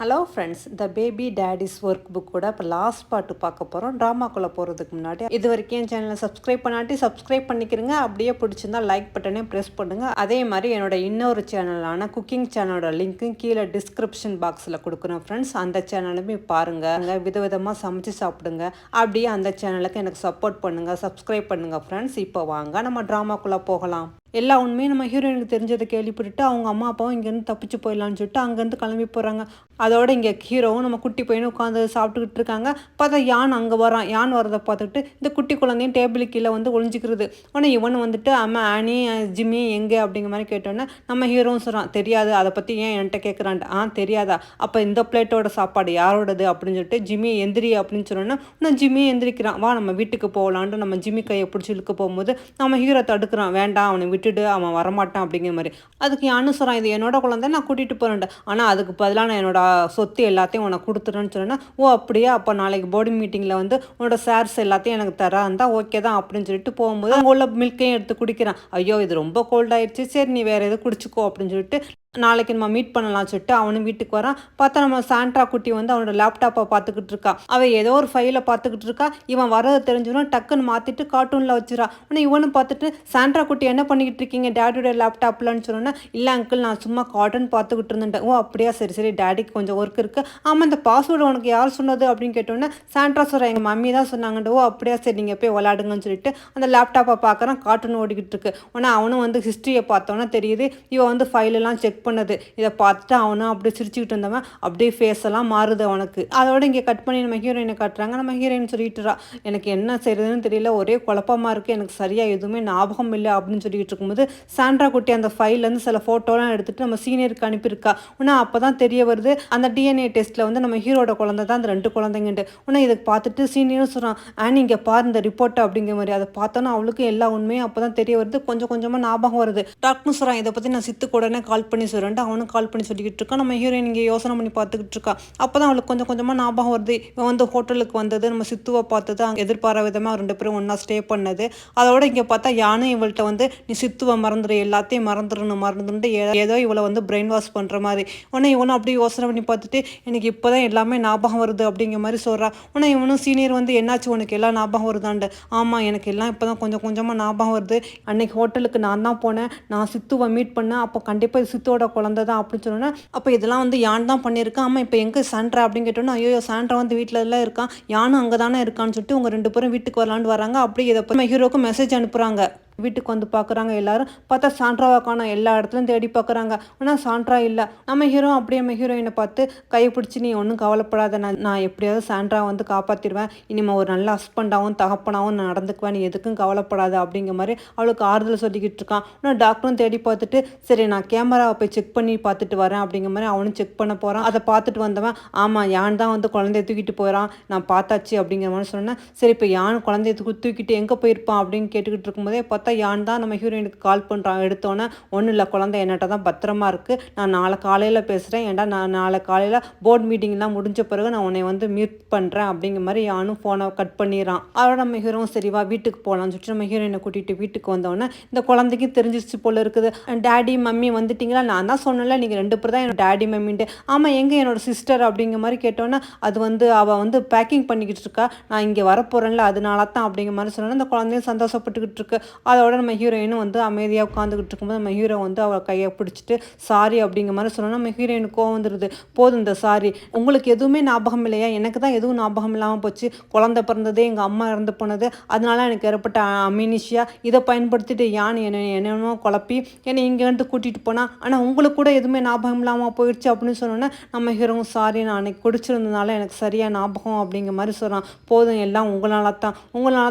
Hello friends, the baby daddy's work புக்கோட இப்போ last part பார்க்க போகிறோம். ட்ராமாக்குள்ளே போகிறதுக்கு முன்னாடி இது வரைக்கும் என் சேனலை சப்ஸ்கிரைப் பண்ணாட்டி சப்ஸ்கிரைப் பண்ணிக்கிறங்க. அப்படியே பிடிச்சிருந்தா லைக் பட்டனே ப்ரெஸ் பண்ணுங்கள். அதே மாதிரி என்னோட இன்னொரு சேனலான குக்கிங் சேனலோட லிங்க்கும் கீழே டிஸ்கிரிப்ஷன் பாக்ஸில் கொடுக்குறேன் ஃப்ரெண்ட்ஸ். அந்த சேனலுமே பாருங்கள், விதவிதமாக சமைச்சு சாப்பிடுங்க. அப்படியே அந்த சேனலுக்கு எனக்கு சப்போர்ட் பண்ணுங்கள், சப்ஸ்கிரைப் பண்ணுங்கள் ஃப்ரெண்ட்ஸ். இப்போ வாங்க நம்ம ட்ராமாக்குள்ளே போகலாம். எல்லா உண்மையும் நம்ம ஹீரோயினுக்கு தெரிஞ்சதை கேள்விப்பட்டுட்டு அவங்க அம்மா அப்பாவும் இங்கேருந்து தப்பிச்சு போயிடலான்னு சொல்லிட்டு அங்கேருந்து கிளம்பி போகிறாங்க. அதோட இங்கே ஹீரோவும் நம்ம குட்டி பையனும் உட்காந்து சாப்பிட்டுக்கிட்டு இருக்காங்க. பார்த்தா யான் அங்கே வரான். யான் வரதை பார்த்துட்டு இந்த குட்டி குழந்தையும் டேபிளுக்கு கீழே வந்து ஒளிஞ்சிக்கிறது. உடனே இவனு வந்துட்டு அம்மா ஆனி ஜிம்மி எங்கே அப்படிங்கிற மாதிரி கேட்டோன்னே நம்ம ஹீரோவும் சொல்கிறான், தெரியாது, அதை பற்றி ஏன் என்கிட்ட கேட்குறான்ட்டு. தெரியாதா, அப்போ இந்த பிளேட்டோட சாப்பாடு யாரோடது அப்படின்னு சொல்லிட்டு ஜிம்மி எந்திரி அப்படின்னு சொன்னோன்னா இன்னும் ஜிம்மி எந்திரிக்கிறான். வா நம்ம வீட்டுக்கு போகலான்ட்டு நம்ம ஜிம்மி கையை பிடிச்சி இழுக்க போகும்போது நம்ம ஹீரோ தடுக்கிறான். வேண்டாம், அவனை விட்டுட்டு அவன் வரமாட்டான் அப்படிங்கிற மாதிரி. அதுக்கு யான்னு சொல்கிறான், இது என்னோட குழந்தை, நான் கூட்டிகிட்டு போகிறேன்ட்டு. ஆனால் அதுக்கு பதிலாக நான் என்னோட சொத்து எல்லாத்தையும் உனக்கு கொடுத்துட்டேன்னு சொன்னேன்னா, ஓ அப்படியே, அப்போ நாளைக்கு போர்டு மீட்டிங்கில் வந்து உன்னோட ஷேர்ஸ் எல்லாத்தையும் எனக்கு தரா இருந்தால் ஓகே தான் அப்படின்னு சொல்லிட்டு போகும்போது அங்கே உள்ள மில்கையும் எடுத்து குடிக்கிறான். ஐயோ இது ரொம்ப கோல்டாயிடுச்சு, சரி நீ வேறு எதுவும் குடிச்சிக்கோ அப்படின்னு சொல்லிட்டு நாளைக்கு நம்ம மீட் பண்ணலாம் சொல்லிட்டு அவனும் வீட்டுக்கு வரான். பார்த்தா நம்ம சாண்ட்ரா குட்டி வந்து அவனோட லேப்டாப்பை பார்த்துக்கிட்டு இருக்கா. அவள் ஏதோ ஒரு ஃபைலை பார்த்துக்கிட்டு இருக்கா. இவன் வரதை தெரிஞ்சுன்னா டக்குன்னு மாற்றிட்டு கார்ட்டூனில் வச்சிடா. ஆனால் இவனும் பார்த்துட்டு, சாண்ட்ரா குட்டி என்ன பண்ணிக்கிட்டு இருக்கீங்க டேடியோட லேப்டாப்லன்னு சொன்னோன்னா, இல்லை அங்கிள் நான் சும்மா கார்ட்டூன் பார்த்துக்கிட்டு இருந்தேன். ஓ அப்படியா, சரி சரி, டேடிக்கு கொஞ்சம் ஒர்க் இருக்குது. ஆமாம், இந்த பாஸ்வேர்டு உனக்கு யார் சொன்னது அப்படின்னு கேட்டோன்னே சாண்ட்ரா சொல்கிறேன், எங்கள் மம்மி தான் சொன்னாங்கண்டு. ஓ அப்படியா, சரி நீங்கள் போய் விளையாடுங்கன்னு சொல்லிட்டு அந்த லேப்டாப்பை பார்க்குறான். கார்ட்டூன் ஓடிக்கிட்டு இருக்கு. ஆனால் அவனும் வந்து ஹிஸ்ட்ரியை பார்த்தோன்னா தெரியுது இவன் வந்து ஃபைலெல்லாம் செக் பண்ணது. இதை பார்த்துட்டு அவனும் அப்படியே சிரிச்சுக்கிட்டு இருந்தவன் அப்படியே ஃபேஸ் எல்லாம் மாறுது அவனுக்கு. அதோட இங்கே கட் பண்ணி நம்ம ஹீரோயினை காட்டுறாங்க. நம்ம ஹீரோயின் சொல்லிட்டுறா, எனக்கு என்ன செய்யறதுன்னு தெரியல, ஒரே குழப்பமாக இருக்குது, எனக்கு சரியாக எதுவுமே ஞாபகம் இல்லை அப்படின்னு சொல்லிட்டு இருக்கும்போது சாண்ட்ரா குட்டி அந்த ஃபைல்லேருந்து சில ஃபோட்டோலாம் எடுத்துகிட்டு நம்ம சீனியருக்கு அனுப்பியிருக்கா. ஆனால் அப்போ தான் தெரிய வருது அந்த டிஎன்ஏ டெஸ்ட்டில் வந்து நம்ம ஹீரோட குழந்தை தான் அந்த 2 குழந்தைங்கன்ட்டு. ஆனால் இதை பார்த்துட்டு சீனியரும் சொல்கிறான், இங்கே பாரு இந்த ரிப்போர்ட்டை அப்படிங்கிற மாதிரி. அதை பார்த்தோன்னா அவளுக்கு எல்லா உண்மையும் அப்போ தான் தெரிய வருது. கொஞ்சம் கொஞ்சமாக ஞாபகம் வருது. டாக்டர் சொல்கிறான், இதை பற்றி நான் சித்துக்கு உடனே கால் பண்ணி சொல்கிறேன்ட்டு அவனும் கால் பண்ணி சொல்லிக்கிட்டு இருக்கான். நம்ம ஹீரோயின் இங்கே யோசனை பண்ணி பார்த்துக்கிட்டு இருக்கா. அப்போ தான் அவளுக்கு கொஞ்சம் கொஞ்சமாக ஞாபகம் வருது. இவன் வந்து ஹோட்டலுக்கு வந்தது, நம்ம சித்துவை பார்த்தது, அங்கே எதிர்பாராத விதமாக 2 பேரும் ஒன்றா ஸ்டே பண்ணது. அதோட இங்கே பார்த்தா யானும் இவள்கிட்ட வந்து நீ சித்துவை மறந்துடு, எல்லாத்தையும் மறந்துட்டு ஏதோ இவளை வந்து பிரெயின் வாஷ் பண்ணுற மாதிரி. உடனே இவனும் அப்படியே யோசனை பண்ணி பார்த்துட்டு எனக்கு இப்போ தான் எல்லாமே ஞாபகம் வருது அப்படிங்கிற மாதிரி சொல்கிறா. உடனே இவனும் சீனியர் வந்து என்னாச்சு உனக்கு எல்லாம் ஞாபகம் வருதாண்டு. ஆமாம், எனக்கு எல்லாம் இப்போ தான் கொஞ்சம் கொஞ்சமாக ஞாபகம் வருது. அன்னைக்கு ஹோட்டலுக்கு நான் தான் போனேன், நான் சித்துவை மீட் பண்ணேன், அப்போ கண்டிப்பாக சித்துவோட குழந்தை தான் அப்படின்னு சொன்னோன்னா, அப்போ இதெல்லாம் வந்து யான் தான் பண்ணியிருக்கான். ஆமாம், இப்போ எங்கே சாண்ட்ரா அப்படின்னு கேட்டோன்னா, ஐயோ சாண்ட்ரா வந்து வீட்டில் எல்லாம் இருக்கான், யானும் அங்கே தானே இருக்கான்னு சொல்லிட்டு உங்கள் 2 பேரும் வீட்டுக்கு வரலான்னு வராங்க. அப்படி இதை நம்ம ஹீரோக்கு மெசேஜ் அனுப்புகிறாங்க. வீட்டுக்கு வந்து பார்க்குறாங்க. எல்லாரும் பார்த்தா சாண்ட்ராவை காணோம். எல்லா இடத்துலையும் தேடி பார்க்குறாங்க. ஆனால் சாண்ட்ரா இல்லை. நம்ம ஹீரோ அப்படியே நம்ம ஹீரோயினை பார்த்து கையை பிடிச்சி, நீ ஒன்றும் கவலைப்படாத, நான் எப்படியாவது சாண்ட்ரா வந்து காப்பாற்றிடுவேன், இனிமேல் ஒரு நல்ல ஹஸ்பண்டாகவும் தகப்பனாகவும் நான் நடந்துக்குவேன், நீ எதுக்கும் கவலைப்படாத அப்படிங்கிற மாதிரி அவளுக்கு ஆறுதல் சொல்லிக்கிட்டு இருக்கான். ஆனால் டாக்டரும் தேடி பார்த்துட்டு, சரி நான் கேமராவை போய் செக் பண்ணி பார்த்துட்டு வரேன் அப்படிங்கிற மாதிரி அவனும் செக் பண்ண போகிறான். அதை பார்த்துட்டு வந்தவன், ஆமாம் யான் தான் வந்து குழந்தைய தூக்கிட்டு போகிறான், நான் பார்த்தாச்சு அப்படிங்கிற மாதிரி சொன்னேன். சரி இப்போ யான் குழந்தைய தூக்கிட்டு எங்கே போயிருப்பான் அப்படின்னு கேட்டுக்கிட்டு இருக்கும்போதே பார்த்தா யான் தான் நம்ம ஹீரோயினுக்கு கால் பண்ணுறான். எடுத்தோன்னே, ஒன்றும் இல்லை குழந்தை என்னட்ட தான் பத்திரமா இருக்குது, நான் நாளை காலையில் பேசுகிறேன், ஏன்டா நான் நாளை காலையில் போர்டு மீட்டிங்லாம் முடிஞ்ச பிறகு நான் உன்னை வந்து மீட் பண்ணுறேன் அப்படிங்கிற மாதிரி யானும் ஃபோனை கட் பண்ணிடுறான். அதோட நம்ம ஹீரோவும் சரிவா வீட்டுக்கு போகலான்னு சொல்லிட்டு நம்ம ஹீரோயினை கூட்டிகிட்டு வீட்டுக்கு வந்தோடனே இந்த குழந்தைக்கு தெரிஞ்சிச்சு போல இருக்குது. டேடி மம்மி வந்துட்டிங்களா, நான் தான் சொன்னேன்ல நீங்கள் 2 பேர் தான் என்னோட டேடி மம்மின்ட்டு. ஆமாம், எங்கே என்னோட சிஸ்டர் அப்படிங்கிற மாதிரி கேட்டோன்னே, அது வந்து அவள் வந்து பேக்கிங் பண்ணிக்கிட்டு இருக்கா, நான் இங்கே வரப்போகிறேன்ல அதனால தான் அப்படிங்கிற மாதிரி சொன்னோன்னா இந்த குழந்தையும் சந்தோஷப்பட்டுக்கிட்டு இருக்கு. அதோட நம்ம ஹீரோயினும் வந்து அமைதியாக உட்காந்துக்கிட்டு இருக்கும்போது நம்ம ஹீரோ வந்து அவள் கையை பிடிச்சிட்டு சாரி அப்படிங்கிற மாதிரி சொன்னோன்னா நம்ம ஹீரோயினுக்கு கோவம் வந்துடுது. போதும் இந்த சாரி, உங்களுக்கு எதுவுமே ஞாபகம் இல்லையா, எனக்கு தான் எதுவும் ஞாபகம் இல்லாமல் போச்சு, குழந்தை பிறந்ததே எங்கள் அம்மா இறந்து போனது, அதனால எனக்கு ஏற்பட்ட அமினிஷியா, இதை பயன்படுத்திட்டு யான் என்னென்னமோ குழப்பி என்னை இங்கேருந்து கூட்டிகிட்டு போனால், ஆனால் உங்களுக்கு கூட எதுவுமே ஞாபகம் இல்லாமல் போயிடுச்சு அப்படின்னு சொன்னோன்னே நம்ம ஹீரோவும் சாரி, நான் அன்னைக்கு குடிச்சிருந்ததுனால எனக்கு சரியாக ஞாபகம் அப்படிங்கிற மாதிரி சொல்கிறான். போதும், எல்லாம் உங்களால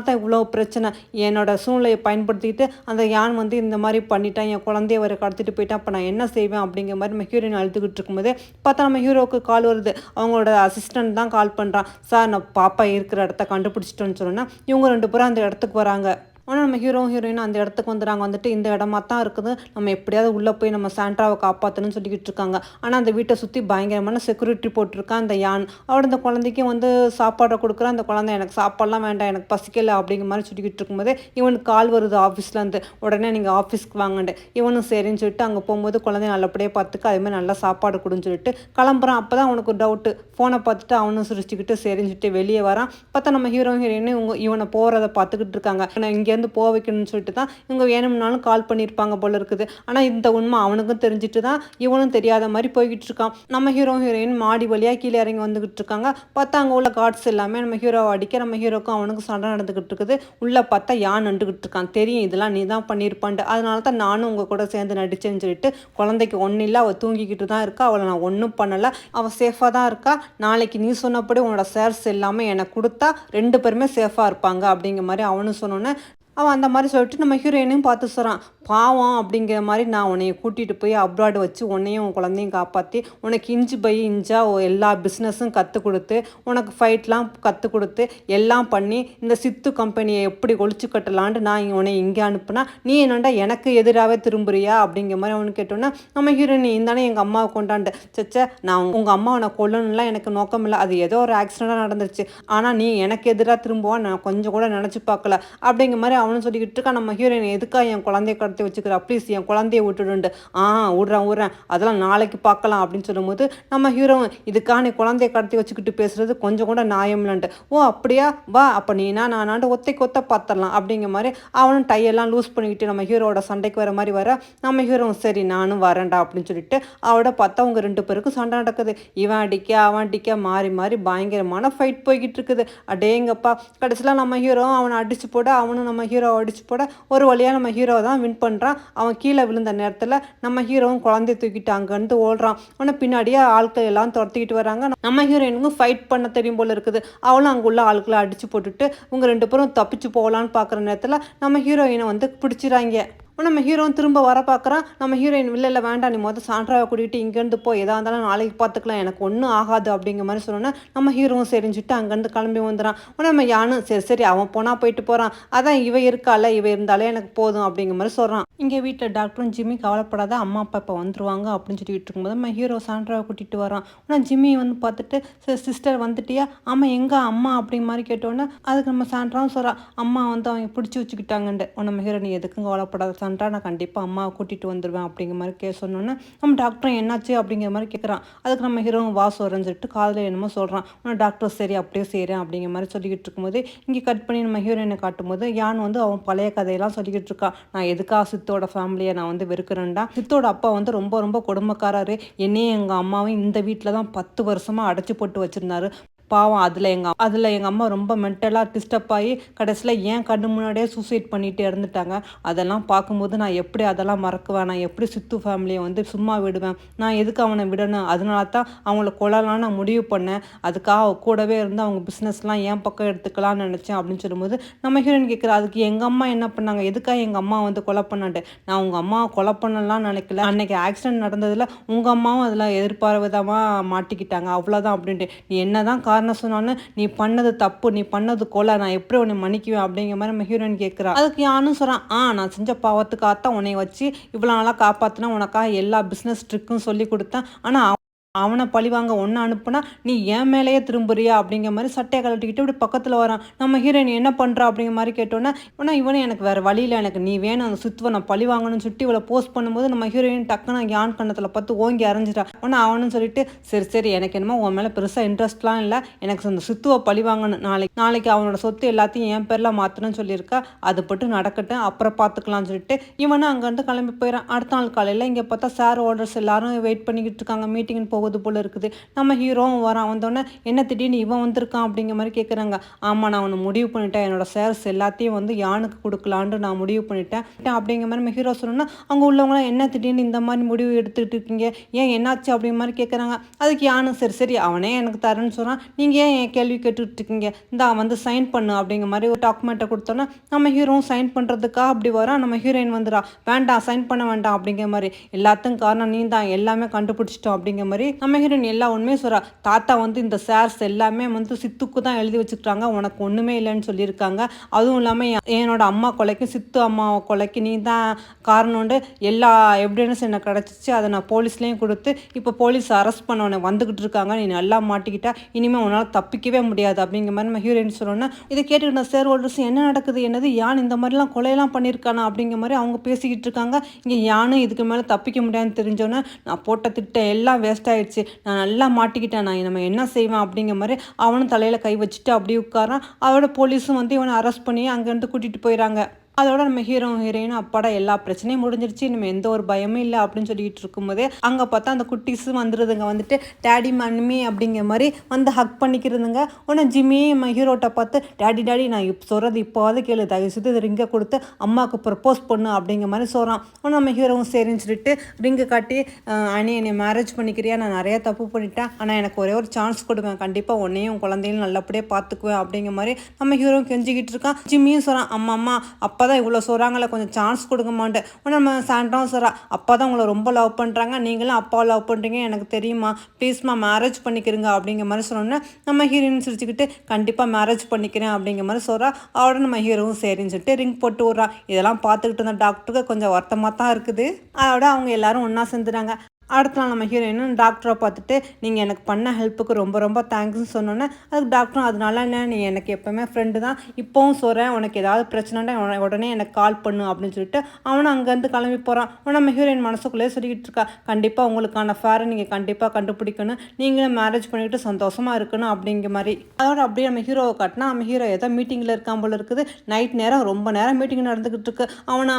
தான் இவ்வளோ பிரச்சனை, என்னோட சூழ்நிலையை பயன்படுத்திட்டு அந்த யான் வந்து இந்த மாதிரி பண்ணிட்டான், என் குழந்தைய வர கடத்திட்டு போயிட்டான், அப்போ நான் என்ன செய்வேன் அப்படிங்கிற மாதிரி நம்ம ஹீரோயின் அழுதுகிட்டு இருக்கும்போது பார்த்தா நம்ம ஹீரோவுக்கு கால் வருது. அவங்களோட அசிஸ்டன்ட் தான் கால் பண்ணுறான். சார், நான் பாப்பா இருக்கிற இடத்த கண்டுபிடிச்சிட்டோன்னு சொன்னோன்னா இவங்க 2 பேரும் அந்த இடத்துக்கு வராங்க. ஆனால் நம்ம ஹீரோயின் அந்த இடத்துக்கு வந்துடுறாங்க. வந்துட்டு இந்த இடமா தான் இருக்குது, நம்ம எப்படியாவது உள்ளே போய் நம்ம சாண்ட்ராவை காப்பாற்றணும்னு சொல்லிக்கிட்டு இருக்காங்க. ஆனால் அந்த வீட்டை சுற்றி பயங்கரமான செக்யூரிட்டி போட்டிருக்கான் அந்த யான். அவட அந்த குழந்தைக்கும் வந்து சாப்பாடை கொடுக்குறான். அந்த குழந்தை எனக்கு சாப்பாடெலாம் வேண்டாம், எனக்கு பசிக்கலை அப்படிங்கிற மாதிரி சொல்லிக்கிட்டு இருக்கும்போதே இவனுக்கு கால் வருது ஆஃபீஸ்லேருந்து. உடனே நீங்கள் ஆஃபீஸ்க்கு வாங்கண்டு இவனும் சரின்னு சொல்லிட்டு அங்கே போகும்போது குழந்தைய நல்லபடியாக பார்த்துக்க, அதேமாதிரி நல்லா சாப்பாடு கொடுன்னு சொல்லிட்டு கிளம்புறான். அப்போ தான் அவனுக்கு ஒரு டவுட்டு. ஃபோனை பார்த்துட்டு அவனும் சிரிச்சுக்கிட்டு சரின்னு சொல்லிட்டு வெளியே வரான். பார்த்தா நம்ம ஹீரோயின் இவனை போகிறத பார்த்துக்கிட்டு இருக்காங்க. இங்கேருந்து போக வைக்கணும்னு சொல்லிட்டு தான் இவங்க வேணும்னாலும் கால் பண்ணியிருப்பாங்க போல இருக்குது. ஆனால் இந்த உண்மை அவனுக்கும் தெரிஞ்சுட்டு தான் இவனும் தெரியாத மாதிரி போய்கிட்டு இருக்கான். நம்ம ஹீரோயின் மாடி வழியாக கீழே இறங்கி வந்துகிட்டு இருக்காங்க. பார்த்தா அங்கே உள்ள கார்ட்ஸ் எல்லாமே நம்ம ஹீரோவை அடிக்க, நம்ம ஹீரோக்கும் அவனுக்கும் சண்டை நடந்துகிட்டு இருக்குது. உள்ளே பார்த்தா யான் நின்றுகிட்டு இருக்கான். தெரியும் இதெல்லாம் நீ தான் பண்ணியிருப்பான்ட்டு, அதனால தான் நானும் உங்கள் கூட சேர்ந்து நடிச்சேன்னு சொல்லிட்டு, குழந்தைக்கு ஒன்றும் இல்லை, அவள் தூங்கிக்கிட்டு தான் இருக்கா, அவளை நான் ஒன்றும் பண்ணலை, அவள் சேஃபாக தான் இருக்கா, நாளைக்கு நீ சொன்னபடி உன்னோட ஷேர்ஸ் எல்லாமே எனக்கு கொடுத்தா 2 பேருமே சேஃபாக இருப்பாங்க அப்படிங்கிற மாதிரி அவனு சொன்னோன்னே அவன் அந்த மாதிரி சொல்லிட்டு நம்ம ஹீரோயினையும் பார்த்து சொல்கிறான். பாவம் அப்படிங்கிற மாதிரி நான் உன்னைய கூட்டிகிட்டு போய் அப்ராடு வச்சு உன்னையும் உன் குழந்தையும் காப்பாற்றி உனக்கு இன்ச்சு பை இன்ச்சாக எல்லா பிஸ்னஸும் கற்றுக் கொடுத்து உனக்கு ஃபைட்லாம் கற்றுக் கொடுத்து எல்லாம் பண்ணி இந்த சித்து கம்பெனியை எப்படி ஒழிச்சு கட்டலான்ட்டு நான் உன்னை இங்கே அனுப்புனா நீ என்னண்டா எனக்கு எதிராகவே திரும்புறியா அப்படிங்கிற மாதிரி அவனு கேட்டோன்னா நம்ம ஹீரோயின் இந்தானே எங்கள் அம்மாவை கொண்டாண்டு சச்சா நான் உங்கள் அம்மாவை நான் கொல்லணும்லாம் எனக்கு நோக்கம் இல்லை, அது ஏதோ ஒரு ஆக்சிடெண்ட்டாக நடந்துருச்சு, ஆனால் நீ எனக்கு எதிராக திரும்புவான் நான் கொஞ்சம் கூட நினச்சி பார்க்கல அப்படிங்கிற மாதிரி அவனு சொல்லிக்கிட்டு இருக்கா. நம்ம ஹீரோயின் எதுக்காக என் குழந்தைய கடத்தி வச்சுக்கிறா, ப்ளீஸ் என் குழந்தைய விட்டுடுண்டு. விட்றேன் அதெல்லாம் நாளைக்கு பார்க்கலாம் அப்படின்னு சொல்லும்போது நம்ம ஹீரோ இதுக்காக நீ குழந்தைய கடத்தி வச்சுக்கிட்டு பேசுறது கொஞ்சம் கூட நியாயம்லன்ட்டு. ஓ அப்படியா, வா அப்போ நீனா நானாண்டு ஒத்தை பார்த்துடலாம் அப்படிங்கிற மாதிரி அவனும் டையெல்லாம் லூஸ் பண்ணிக்கிட்டு நம்ம ஹீரோட சண்டைக்கு வர மாதிரி வர நம்ம ஹீரோ சரி நானும் வரேன்டா அப்படின்னு சொல்லிட்டு அவட பார்த்தா அவங்க 2 பேருக்கும் சண்டை நடக்குது. இவன் அடிக்க அவன் அடிக்க மாறி மாறி பயங்கரமான ஃபைட் போய்கிட்டு இருக்குது. அடேங்கப்பா கடைசியில் நம்ம ஹீரோ அவனை அடிச்சு போட அவனும் நம்ம ஹீரோ அடிச்சு போட ஒரு வழியாக நம்ம ஹீரோ தான் வின் பண்ணுறான். அவன் கீழே விழுந்த நேரத்தில் நம்ம ஹீரோவும் குழந்தைய தூக்கிட்டு அங்கேருந்து ஓடுறான். ஆனால் பின்னாடியே ஆட்கள் எல்லாம் துரத்திக்கிட்டு வராங்க. நம்ம ஹீரோயினுக்கும் ஃபைட் பண்ண தெரியும் போல இருக்குது. அவளும் அங்கே உள்ள ஆட்களை அடிச்சு போட்டுட்டு இவங்க 2 பேரும் தப்பிச்சு போகலான்னு பார்க்குற நேரத்தில் நம்ம ஹீரோயினை வந்து பிடிச்சிறாங்க. நம்ம ஹீரோயின் திரும்ப வர பார்க்குறான். நம்ம ஹீரோயின் இல்லை வேண்டாம், நீ மொதல் சாண்ட்ராவை கூட்டிகிட்டு இங்கேருந்து போய் எதாக இருந்தாலும் நாளைக்கு பார்த்துக்கலாம், எனக்கு ஒன்றும் ஆகாது அப்படிங்கிற மாதிரி சொன்னோன்னா நம்ம ஹீரோவும் சரிஞ்சுட்டு அங்கேருந்து கிளம்பி வந்துடான். நம்ம யானும் சரி அவன் போனால் போயிட்டு போகிறான், அதான் இவ இருக்கால இவ இருந்தாலே எனக்கு போதும் அப்படிங்கிற மாதிரி சொல்கிறான். இங்கே வீட்டில் டாக்டரும் ஜிம்மி கவலைப்படாத அம்மா அப்பா இப்போ வந்துருவாங்க அப்படின்னு சொல்லிட்டு இருக்கும்போது நம்ம ஹீரோ சாண்ட்ராவை கூட்டிகிட்டு வரான். ஆனால் ஜிம்மி வந்து பார்த்துட்டு சிஸ்டர் வந்துட்டியா, ஆமாம் எங்கே அம்மா அப்படிங்கிற மாதிரி கேட்டோன்னே அதுக்கு நம்ம சாண்ட்ராவும் சொல்கிறான் அம்மா வந்து அவங்க பிடிச்சி வச்சுக்கிட்டாங்கன்ட்டு. நம்ம ஹீரோ நீ எதுக்கும் கவலைப்படாத நான் கண்டிப்பாக அம்மாவை கூட்டிகிட்டு வந்துடுவேன் அப்படிங்கிற மாதிரி சொன்னோன்னே நம்ம டாக்டரும் என்னாச்சு அப்படிங்கிற மாதிரி கேட்குறான். அதுக்கு நம்ம ஹீரோ வாசு வரைஞ்சிட்டு காதில் என்னமோ சொல்கிறான். ஆனால் டாக்டர் சரி அப்படியே செய்கிறேன் அப்படிங்கிற மாதிரி சொல்லிக்கிட்டு இருக்கும்போது இங்கே கட் பண்ணி நம்ம ஹீரோயினை காட்டும்போது யான் வந்து அவன் பழைய கதையெல்லாம் சொல்லிக்கிட்டு இருக்கான். நான் எதுக்காக சித்தோட ஃபேமிலியை நான் வந்து வெறுக்கிறேன்டா, சித்தோட அப்பா வந்து ரொம்ப ரொம்ப கொடுமைக்காரரு, என்னையும் எங்கள் அம்மாவும் இந்த வீட்டில் தான் 10 வருஷமாக அடைச்சி போட்டு வச்சுருந்தாரு. பாவம் அதில் எங்கள் அம்மா ரொம்ப மென்டலாக டிஸ்டர்ப் ஆகி கடைசியில் ஏன் கண்ணு முன்னாடியே சூசைட் பண்ணிட்டு இறந்துட்டாங்க. அதெல்லாம் பார்க்கும்போது நான் எப்படி அதெல்லாம் மறக்குவேன், நான் எப்படி சித்து ஃபேமிலியை வந்து சும்மா விடுவேன், நான் எதுக்கு அவனை விடணும், அதனால தான் அவங்கள கொல்லலாம் நான் முடிவு பண்ணேன், அதுக்காக கூடவே இருந்து அவங்க பிஸ்னஸ்லாம் ஏன் பக்கம் எடுத்துக்கலாம்னு நினச்சேன் அப்படின்னு சொல்லும்போது நம்ம ஹீரோயின் கேட்குறா அதுக்கு எங்கள் அம்மா என்ன பண்ணாங்க, எதுக்காக எங்கள் அம்மா வந்து கொலை பண்ணாட்டு. நான் உங்கள் அம்மாவை கொலை பண்ணலாம் நினைக்கல, அன்னைக்கு ஆக்சிடென்ட் நடந்ததில் உங்கள் அம்மாவும் அதில் எதிர்பார்விதமாக மாட்டிக்கிட்டாங்க அவ்வளோதான் அப்படின்ட்டு. நீ என்ன தான் என்ன சொன்னாலும் நீ பண்ணது தப்பு, நீ பண்ணது கொலை, நான் எப்படி உன்னை மன்னிக்குவேன் அப்படிங்கிற மாதிரி நம்ம ஹீரோயின் கேட்குறா. அதுக்கு யானும் சொல்கிறான் நான் செஞ்ச பாவத்துக்காகத்தான் உன்னை வச்சு இவ்வளோ நாளாக காப்பாற்றினா, உனக்காக எல்லா பிஸ்னஸ் ட்ரிக்கும் சொல்லி கொடுத்தேன், ஆனால் அவனை பழிவாங்க ஒன்று அனுப்புனா நீ என் மேலேயே திரும்புறியா அப்படிங்கிற மாதிரி சட்டையை கழட்டிக்கிட்டு இப்படி பக்கத்தில் வரான். நம்ம ஹீரோயின் என்ன பண்ணுறா அப்படிங்கிற மாதிரி கேட்டோன்னா இவனே எனக்கு வேறு வழியில் எனக்கு நீ வேணும் அந்த சுத்துவை நான் பழி வாங்கணும்னு சொல்லிட்டு இவளை போஸ்ட் பண்ணும்போது நம்ம ஹீரோயின் டக்குன்னு யான் கண்ணத்தில் பார்த்து ஓங்கி அரைஞ்சிட்டா. ஆனால் அவனும் சொல்லிட்டு சரி எனக்கு என்னமோ உன் மேலே பெருசாக இன்ட்ரெஸ்ட்லாம் இல்லை, எனக்கு அந்த சுத்துவை பழி வாங்கணும், நாளைக்கு அவனோட சொத்து எல்லாத்தையும் என் பேரில் மாற்றணும்னு சொல்லியிருக்கா, அது பட்டு நடக்கட்டும் அப்புறம் பார்த்துக்கலாம்னு சொல்லிட்டு இவனும் அங்கேருந்து கிளம்பி போயிடான். அடுத்த நாள் காலையில் இங்கே பார்த்தா சார் ஆர்டர்ஸ் எல்லாரும் வெயிட் பண்ணிக்கிட்டு இருக்காங்க, மீட்டிங் போகுது போல இருக்குது. நம்ம ஹீரோவும் வரான். வந்தோடனே என்ன திடீர்னு இவன் வந்திருக்கான் அப்படிங்கிற மாதிரி கேட்குறாங்க. ஆமாம் நான் அவனை முடிவு பண்ணிட்டேன், என்னோட ஷேர்ஸ் எல்லாத்தையும் வந்து யானுக்கு கொடுக்கலான்ட்டு நான் முடிவு பண்ணிட்டேன் அப்படிங்கிற மாதிரி நம்ம ஹீரோ சொன்னோன்னா அங்கே உள்ளவங்களாம் என்ன திடீர்னு இந்த மாதிரி முடிவு எடுத்துக்கிட்டு இருக்கீங்க, ஏன் என்னாச்சு அப்படிங்கிற மாதிரி கேட்குறாங்க. அதுக்கு யானும் சரி அவனே எனக்கு தரேன்னு சொன்னான், நீங்கள் ஏன் என் கேள்வி கேட்டுக்கிட்டு இருக்கீங்க, இந்த வந்து சைன் பண்ணு அப்படிங்கிற மாதிரி ஒரு டாக்குமெண்ட்டை கொடுத்தோன்னா நம்ம ஹீரோவும் சைன் பண்ணுறதுக்காக அப்படி வரான். நம்ம ஹீரோயின் வந்துடா வேண்டாம் சைன் பண்ண வேண்டாம் அப்படிங்கிற மாதிரி, எல்லாத்துக்கும் காரணம் நீ தான், எல்லாமே கண்டுபிடிச்சிட்டோம் அப்படிங்கிற மாதிரி நம்ம ஹீரோயின் எல்லா உண்மையும் சொல்கிறா. தாத்தா வந்து இந்த ஷேர்ஸ் எல்லாமே வந்து சித்துக்கு தான் எழுதி வச்சுக்கிட்டாங்க, உனக்கு ஒன்றுமே இல்லைன்னு சொல்லியிருக்காங்க. அதுவும் இல்லாமல் என்னோட அம்மா கொலைக்கு சித்து அம்மா கொலைக்கு நீ தான் காரணம்னு எல்லா எவிடன்ஸ் எனக்கு கிடச்சிச்சு. அதை நான் போலீஸ்லேயும் கொடுத்து இப்போ போலீஸ் அரெஸ்ட் பண்ண உன்னை வந்துக்கிட்டு இருக்காங்க, நீ நல்லா மாட்டிக்கிட்டா, இனிமேல் உன்னால் தப்பிக்கவே முடியாது அப்படிங்கிற மாதிரி நம்ம ஹீரோயின் சொன்னோன்னா இதை கேட்டுக்கிட்ட ஷேர் ஹோல்டர்ஸ் என்ன நடக்குது, என்னது யான் இந்த மாதிரிலாம் கொலையெல்லாம் பண்ணியிருக்கானா அப்படிங்கிற மாதிரி அவங்க பேசிக்கிட்டு இருக்காங்க. இங்கே யானும் இதுக்கு மேலே தப்பிக்க முடியாதுன்னு தெரிஞ்சோன்னே நான் போட்ட திட்டம் எல்லாம் வேஸ்ட் ஆகிடுச்சு, நான் நல்லா மாட்டிக்கிட்டேன், நான் நம்ம என்ன செய்வேன் அப்படிங்கிற மாதிரி அவனும் தலையில் கை வச்சுட்டு அப்படியே உட்காரான். அவரோட போலீஸும் வந்து இவனை அரெஸ்ட் பண்ணி அங்கேருந்து கூட்டிகிட்டு போயிடறாங்க. அதோட நம்ம ஹீரோயின் அப்பாடா எல்லா பிரச்சனையும் முடிஞ்சிருச்சு, நம்ம எந்த ஒரு பயமும் இல்லை அப்படின்னு சொல்லிட்டு இருக்கும்போதே அங்கே பார்த்தா அந்த குட்டீஸும் வந்துடுதுங்க. வந்துட்டு டேடி மம்மி அப்படிங்கிற மாதிரி வந்து ஹக் பண்ணிக்கிறதுங்க. உடனே ஜிம்மி நம்ம ஹீரோட்ட பார்த்து டேடி டேடி நான் சொல்கிறது இப்போவாது கேளு, தயவு செய்து ரிங்கை கொடுத்து அம்மாவுக்கு ப்ரப்போஸ் பண்ணு அப்படிங்கிற மாதிரி சொல்கிறான். உடனே நம்ம ஹீரோவும் சரின்னு சொல்லிட்டு ரிங்கை காட்டி அண்ணி என்னை மேரேஜ் பண்ணிக்கிறியா, நான் நிறையா தப்பு பண்ணிட்டேன், ஆனால் எனக்கு ஒரே ஒரு சான்ஸ் கொடுப்பேன், கண்டிப்பாக உன்னையும் குழந்தையும் நல்லபடியாக பார்த்துக்குவேன் அப்படிங்கிற மாதிரி நம்ம ஹீரோவும் கெஞ்சிக்கிட்டு இருக்கான். ஜிம்மியும் சொல்கிறான் அம்மா அம்மா அப்பா தான் இவ்வளோ சொல்கிறாங்களே, கொஞ்சம் சான்ஸ் கொடுக்க மாட்டேன். உடனே நம்ம சாண்ட்ராவும் சொல்கிறா அப்பா தான் உங்களை ரொம்ப லவ் பண்ணுறாங்க, நீங்களும் அப்பாவை லவ் பண்ணுறீங்க, எனக்கு தெரியுமா, ப்ளீஸ்மா மேரேஜ் பண்ணிக்கிறீங்க அப்படிங்கிற மாதிரி சொன்னோன்னே நம்ம ஹீரோயின் சிரிச்சுக்கிட்டு கண்டிப்பாக மேரேஜ் பண்ணிக்கிறேன் அப்படிங்கிற மாதிரி சொல்கிறா. அவட நம்ம ஹீரோவும் சரின்னு சொல்லிட்டு ரிங் போட்டு விட்றா. இதெல்லாம் பார்த்துக்கிட்டு இருந்த டாக்டருக்கு கொஞ்சம் வருத்தமாக தான் இருக்குது. அதோட அவங்க எல்லாரும் ஒன்றா சேர்ந்துறாங்க. அடுத்த நாள் நம்ம ஹீரோயினும் டாக்டரை பார்த்துட்டு நீங்கள் எனக்கு பண்ண ஹெல்ப்புக்கு ரொம்ப ரொம்ப தேங்க்ஸ்னு சொன்னோன்னே அதுக்கு டாக்டரும் அதனால என்ன, நீ எனக்கு எப்போவுமே ஃப்ரெண்டு தான், இப்போவும் சொல்கிறேன், உனக்கு ஏதாவது பிரச்சனைனா உடனே எனக்கு கால் பண்ணு அப்படின்னு சொல்லிட்டு அவனும் அங்கேருந்து கிளம்பி போகிறான். நம்ம ஹீரோயின் மனசுக்குள்ளேயே சொல்லிக்கிட்டு இருக்கா கண்டிப்பாக உங்களுக்கான ஃபேரை நீங்கள் கண்டிப்பாக கண்டுபிடிக்கணும், நீங்களும் மேரேஜ் பண்ணிக்கிட்டு சந்தோஷமாக இருக்கணும் அப்படிங்கிற மாதிரி. அதோட அப்படியே நம்ம ஹீரோவை காட்டினா நம்ம ஹீரோ ஏதோ மீட்டிங்கில் இருக்கான் போல இருக்குது. நைட் நேரம் ரொம்ப நேரம் மீட்டிங் நடந்துக்கிட்டு இருக்கு. அவனை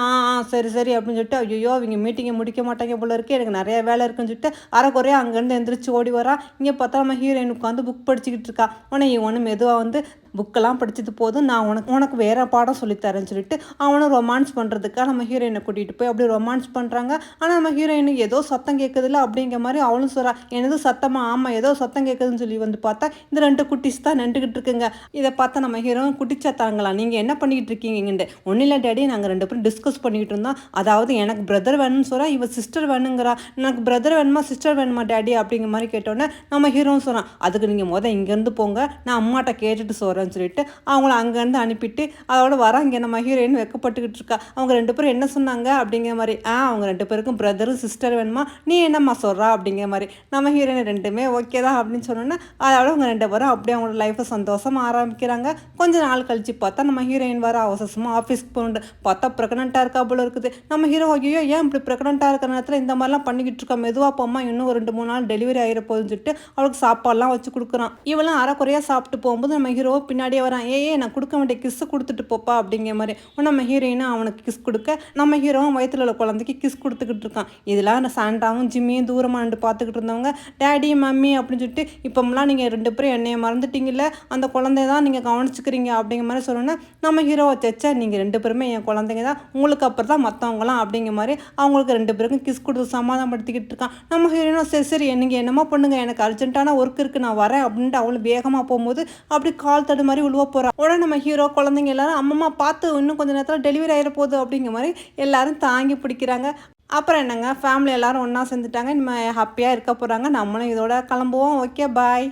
சரி சரி அப்படின்னு சொல்லிட்டு ஐயோ இவங்க மீட்டிங்கை முடிக்க மாட்டாங்க போல இருக்குது, எனக்கு நிறைய வேலை இருக்குன்னு சொல்லிட்டு அரைக்குறையா அங்கேருந்து எந்திரிச்சு ஓடி வரா. இங்கே பார்த்தா நம்ம ஹீரோயின் உட்காந்து புக் படிச்சுக்கிட்டு இருக்கா. உடனே இவனு மெதுவாக வந்து புக்கெல்லாம் படிச்சது போதும், நான் உனக்கு வேறு பாடம் சொல்லித்தரேன்னு சொல்லிட்டு அவனும் ரொமான்ஸ் பண்ணுறதுக்காக நம்ம ஹீரோயினை கூட்டிகிட்டு போய் அப்படி ரொமான்ஸ் பண்ணுறாங்க. ஆனால் நம்ம ஹீரோயினுக்கு ஏதோ சத்தம் கேட்குதுல்ல அப்படிங்கிற மாதிரி அவளும் சொல்கிறா எனது சத்தமாக, ஆமாம் ஏதோ சத்தம் கேட்குதுன்னு சொல்லி வந்து பார்த்தா இந்த 2 குட்டிஸ் தான் நின்றுக்கிட்டு இருக்குங்க. இதை பார்த்தா நம்ம ஹீரோயின் குட்டிச்சாத்தாங்களா, நீங்கள் என்ன பண்ணிக்கிட்டு இருக்கீங்கன்ட்டு. ஒன்றும் இல்லை டேடி, நாங்கள் 2 பேரும் டிஸ்கஸ் பண்ணிக்கிட்டு இருந்தோம், அதாவது எனக்கு பிரதர் வேணும்னு சொல்கிறா, இவ சிஸ்டர் வேணுங்கிறா, எனக்கு பிரதர் வேணுமா சிஸ்டர் வேணுமா டேடி அப்படிங்கிற மாதிரி கேட்டோன்னே நம்ம ஹீரோவும் சொல்கிறான் அதுக்கு நீங்கள் இங்கேருந்து போங்க, நான் அம்மாட்ட கேட்டுட்டு சொல்கிறேன் சொல்லிட்டு அவங்கள அங்கேருந்து அனுப்பிட்டு அதோட வராங்க. நம்ம ஹீரோயின் வெக்கப்பட்டுக்கிட்டு இருக்கா. அவங்க 2 பேரும் என்ன சொன்னாங்க அப்படிங்கிற மாதிரி அவங்க 2 பேருக்கும் பிரதரும் சிஸ்டர் வேணுமா, நீ என்னம்மா சொல்கிறா அப்படிங்கிற மாதிரி. நம்ம ஹீரோயின் ரெண்டுமே ஓகே தான் அப்படின்னு சொன்னோன்னா அதோட அவங்க 2 பேரும் அப்படியே அவங்களோட லைஃப்பை சந்தோஷமாக ஆரம்பிக்கிறாங்க. கொஞ்சம் நாள் கழிச்சு பார்த்தா நம்ம ஹீரோயின் வர அவசரமாக ஆஃபீஸ்க்கு போகணும். பார்த்தா ப்ரெக்னெண்ட்டாக இருக்கா போல இருக்குது. நம்ம ஹீரோ ஐயோ ஏன் இப்படி ப்ரெக்னெண்ட்டாக இருக்கிற நேரத்தில் இந்த மாதிரிலாம் பண்ணிக்கிட்டு இருக்கா, மெதுவாக போம்மா இன்னும் ஒரு 2-3 நாள் டெலிவரி ஆகிற போகுதுன்னு சொல்லிட்டு அவளுக்கு சாப்பாடுலாம் வச்சு கொடுக்குறான். இவளும் அரைக்குறையாக சாப்பிட்டு போகும்போது நம்ம ஹீரோ பின்னாடியே வரான். நான் கொடுக்க வேண்டிய கிஸ்ஸு கொடுத்துட்டு போப்பா அப்படிங்கிற மாதிரி. நம்ம ஹீரோயினும் அவனுக்கு கிஸ் கொடுக்க நம்ம ஹீரோவும் வயிற்றுல உள்ள குழந்தைக்கு கிஸ் கொடுத்துக்கிட்டு இருக்கான். இதெல்லாம் சாண்டாவும் ஜிம்மியும் தூரமாக நின்று பார்த்துக்கிட்டு இருந்தவங்க டேடி மம்மி அப்படின்னு சொல்லிட்டு இப்போம்லாம் நீங்கள் 2 பேரும் என்னையை மறந்துட்டீங்கல்ல, அந்த குழந்தைய தான் நீங்கள் கவனிச்சுக்கிறீங்க அப்படிங்கிற மாதிரி சொல்லணும்னா நம்ம ஹீரோவை தைச்சா நீங்கள் 2 பேருமே என் குழந்தைங்க தான், உங்களுக்கு அப்புறம் தான் மற்றவங்களாம் அப்படிங்கிற மாதிரி அவங்களுக்கு 2 பேருக்கும் கிஸ் கொடுத்து சமாதானப்படுத்திக்கிட்டு இருக்கான். நம்ம ஹீரோயினும் சரி சரி நீங்கள் என்னமோ பண்ணுங்க, எனக்கு அர்ஜென்ட்டான ஒர்க் இருக்குது நான் வரேன் அப்படின்ட்டு அவளும் வேகமாக போகும்போது அப்படி கால் தடு மாதிரி உழுவ போகிறா. உடனே நம்ம ஹீரோ குழந்தைங்க எல்லாரும் அம்மம்மா பார்த்து இன்னும் கொஞ்சம் நேரத்தில் டெலிவரி ஆகிட போகுது அப்படிங்கிற மாதிரி எல்லாரும் தாங்கி பிடிக்கிறாங்க. அப்புறம் என்னங்க ஃபேமிலி எல்லோரும் ஒன்றா சேர்ந்துட்டாங்க. நம்ம ஹாப்பியாக இருக்க போகிறாங்க. நம்மளும் இதோட கிளம்புவோம். Okay bye.